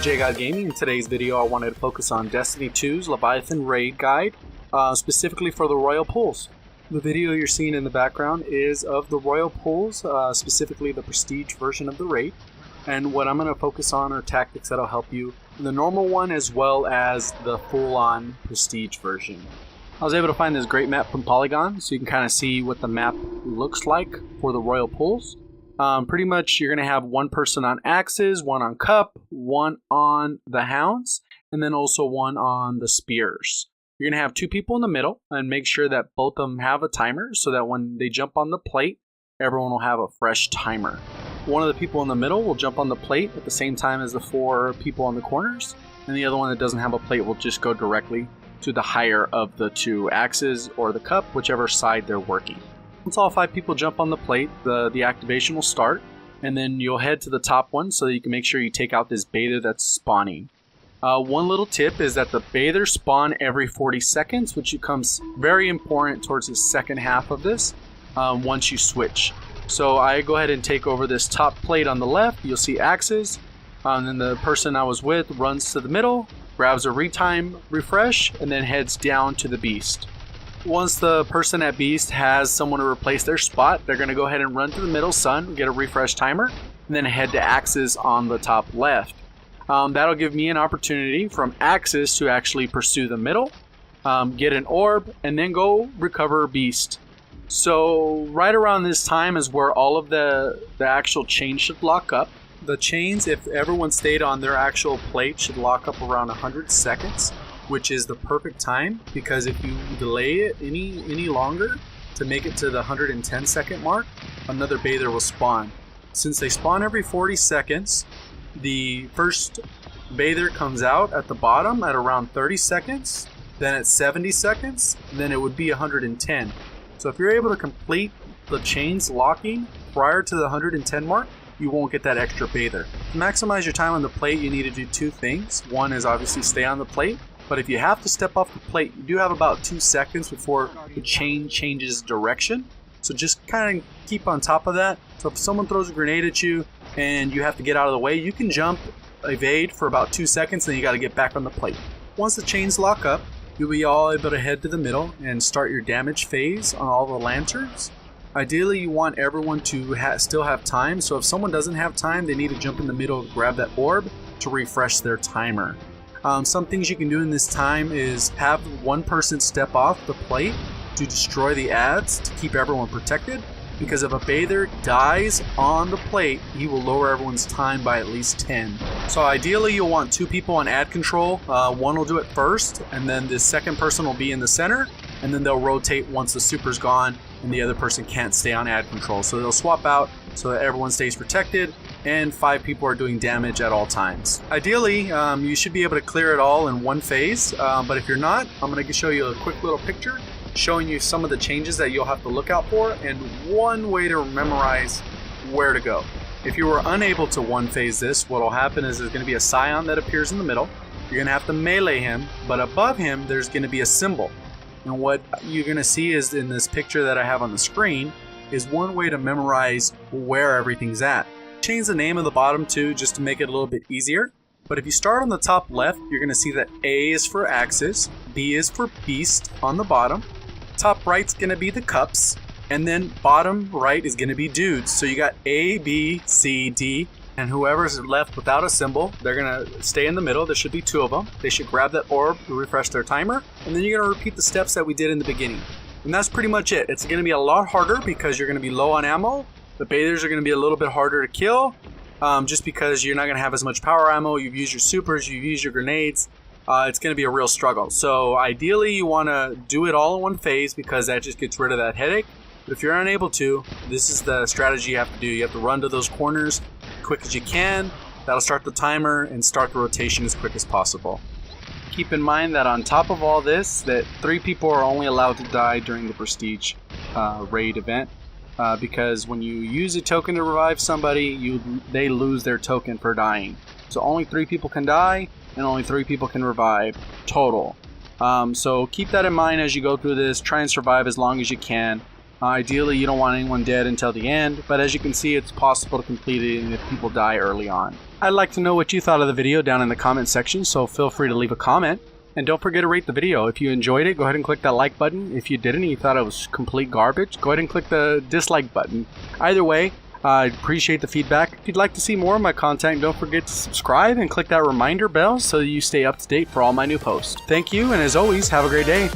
JGod Gaming. In today's video, I wanted to focus on Destiny 2's Leviathan Raid Guide, specifically for the Royal Pools. The video you're seeing in the background is of the Royal Pools, specifically the Prestige version of the raid. And what I'm going to focus on are tactics that'll help you in the normal one as well as the full-on Prestige version. I was able to find this great map from Polygon, so you can kind of see what the map looks like for the Royal Pools. Pretty much you're going to have one person on Axes, one on Cup, one on the Hounds, and then also one on the Spears. You're going to have two people in the middle and make sure that both of them have a timer so that when they jump on the plate, everyone will have a fresh timer. One of the people in the middle will jump on the plate at the same time as the four people on the corners, and the other one that doesn't have a plate will just go directly to the higher of the two Axes or the Cup, whichever side they're working. Once all 5 people jump on the plate, the activation will start, and then you'll head to the top one so that you can make sure you take out this bather that's spawning. One little tip is that the bathers spawn every 40 seconds, which becomes very important towards the second half of this once you switch. So I go ahead and take over this top plate on the left. You'll see Axes, and then the person I was with runs to the middle, grabs a retime refresh, and then heads down to the Beast. Once the person at Beast has someone to replace their spot, they're going to go ahead and run to the middle Sun, get a refresh timer, and then head to Axes on the top left. That'll give me an opportunity from Axes to actually pursue the middle, get an orb, and then go recover Beast. So right around this time is where all of the actual chains should lock up. The chains, if everyone stayed on their actual plate, should lock up around 100 seconds, which is the perfect time, because if you delay it any longer to make it to the 110 second mark, another bather will spawn. Since they spawn every 40 seconds, the first bather comes out at the bottom at around 30 seconds, then at 70 seconds, then it would be 110. So if you're able to complete the chains locking prior to the 110 mark, you won't get that extra bather. To maximize your time on the plate, you need to do 2 things. One is obviously stay on the plate, but if you have to step off the plate, you do have about 2 seconds before the chain changes direction. So just kind of keep on top of that. So if someone throws a grenade at you and you have to get out of the way, you can jump, evade for about 2 seconds, then you got to get back on the plate. Once the chains lock up, you'll be all able to head to the middle and start your damage phase on all the lanterns. Ideally, you want everyone to still have time, so if someone doesn't have time, they need to jump in the middle and grab that orb to refresh their timer. Some things you can do in this time is have one person step off the plate to destroy the ads to keep everyone protected, because if a bather dies on the plate, he will lower everyone's time by at least 10. So ideally you'll want 2 people on ad control. One will do it first, and then the second person will be in the center, and then they'll rotate once the super's gone and the other person can't stay on ad control. So they'll swap out so that everyone stays protected and 5 people are doing damage at all times. Ideally, you should be able to clear it all in one phase, but if you're not, I'm going to show you a quick little picture showing you some of the changes that you'll have to look out for and one way to memorize where to go. If you were unable to one phase this, what will happen is there's going to be a scion that appears in the middle. You're going to have to melee him, but above him there's going to be a symbol. And what you're going to see is in this picture that I have on the screen is one way to memorize where everything's at. Change the name of the bottom too, just to make it a little bit easier. But if you start on the top left, you're going to see that A is for Axes, B is for Beast on the bottom, top right's going to be the Cups, and then bottom right is going to be Dudes. So you got A, B, C, D, and whoever's left without a symbol, they're going to stay in the middle. There should be 2 of them. They should grab that orb to refresh their timer, and then you're going to repeat the steps that we did in the beginning. And that's pretty much it. It's going to be a lot harder because you're going to be low on ammo. The bathers are going to be a little bit harder to kill, just because you're not going to have as much power ammo. You've used your supers, you've used your grenades. It's going to be a real struggle. So ideally you want to do it all in one phase because that just gets rid of that headache. But if you're unable to, this is the strategy you have to do. You have to run to those corners as quick as you can. That'll start the timer and start the rotation as quick as possible. Keep in mind that on top of all this, that 3 people are only allowed to die during the Prestige raid event. Because when you use a token to revive somebody, they lose their token for dying. So only 3 people can die, and only 3 people can revive total. So keep that in mind as you go through this. Try and survive as long as you can. Ideally, you don't want anyone dead until the end, but as you can see, it's possible to complete it if people die early on. I'd like to know what you thought of the video down in the comment section, so feel free to leave a comment. And don't forget to rate the video. If you enjoyed it, go ahead and click that like button. If you didn't and you thought it was complete garbage, go ahead and click the dislike button. Either way, I appreciate the feedback. If you'd like to see more of my content, don't forget to subscribe and click that reminder bell so you stay up to date for all my new posts. Thank you, and as always, have a great day.